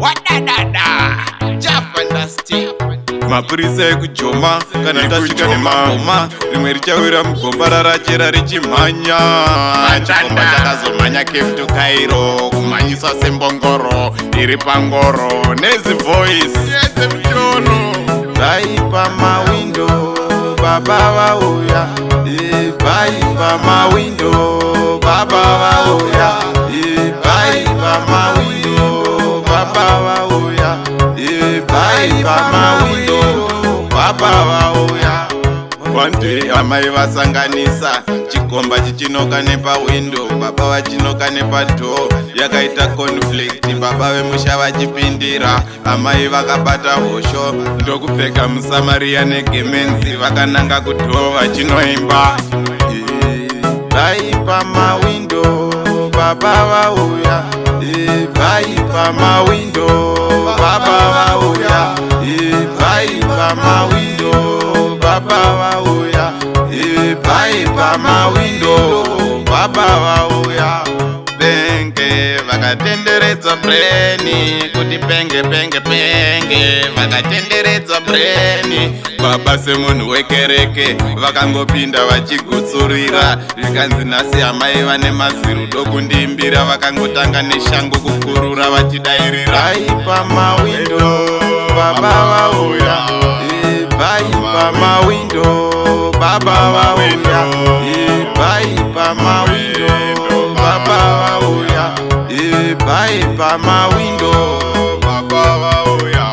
wadadada chafantastic. Mapurisa ekujoma kana tasvika nemagoma rimwe richawira mugomba rarachera richimhanya. Chikomba chakazomhanya Cape to Cairo kumhanyiswa sembongoro iri pangoro nezivoice yezemitono. Vaipa mawindo baba vauya, vaipa mawindo baba vauya, vaipa mawindo baba vauya, vaipa mawindo baba vauya. One day amai vasanganisa chikomba chichinoka nepawindo, baba vachinoka nepadhoo. Yakaita conflict, baba vemusha vachipindira, amai vakabata hosho ndokupfeka musamariya negemenzi vakananga kudhoo vachinoimba. Vaipa mawindo baba vauya, vaipa mawindo baba vauya, vaipa mawindo baba vauya, vaipa mawindo baba vauya. Penge vakatenderedza breni kuti penge penge penge vakatenderedza breni. Baba semunhu wekereke vakangopinda vachigutsurira, zvikanzi nhasi amai vane maziru dokundiimbira, vakangotanga neshango kukurura vachidairira. Vaipa mawindo baba vauya, vaipa mawindo baba vauya, vaipa mawindo baba vauya, vaipa mawindo baba vauya.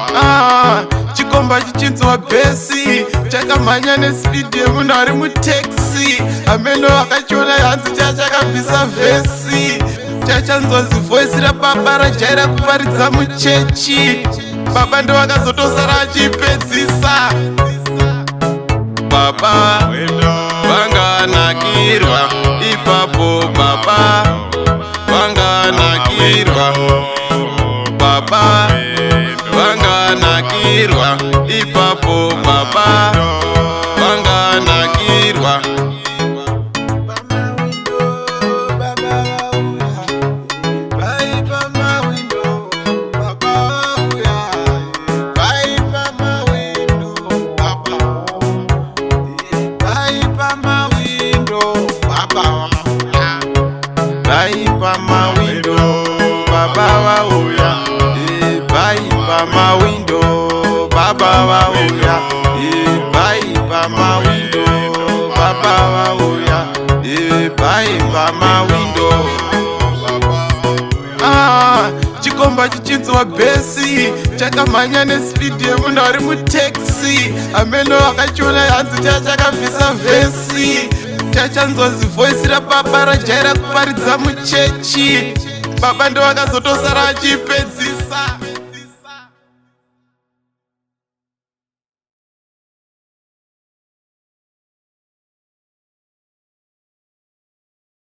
Chikomba chichinzwa bhesi chakamhanya nespeed yemunhu ari mutaxi, ameno akachiona hanzi chachakabvisa vhesi. Chachanzwa zivoisi rababa rajaira kuparidza muchechi, baba ndo vakazotosara achipedzisa. Baba vanganakirwa ipapo, baba vanganakirwa, baba vanganakirwa ipapo, baba vanganakirwa. Vaipa mawindo baba vauya, vaipa mawindo baba vauya, vaipa mawindo baba vauya, vaipa mawindo. Chikomba chichinzwa bhesi chakamhanya nespeed yemunhu ari mutaxi, ameno akachiona hanzi chachakabvisa vhesi. Chachanzwa zivoisi rababa rajaira kuparidza muchechi, baba ndo vakazotosara achipedzisa.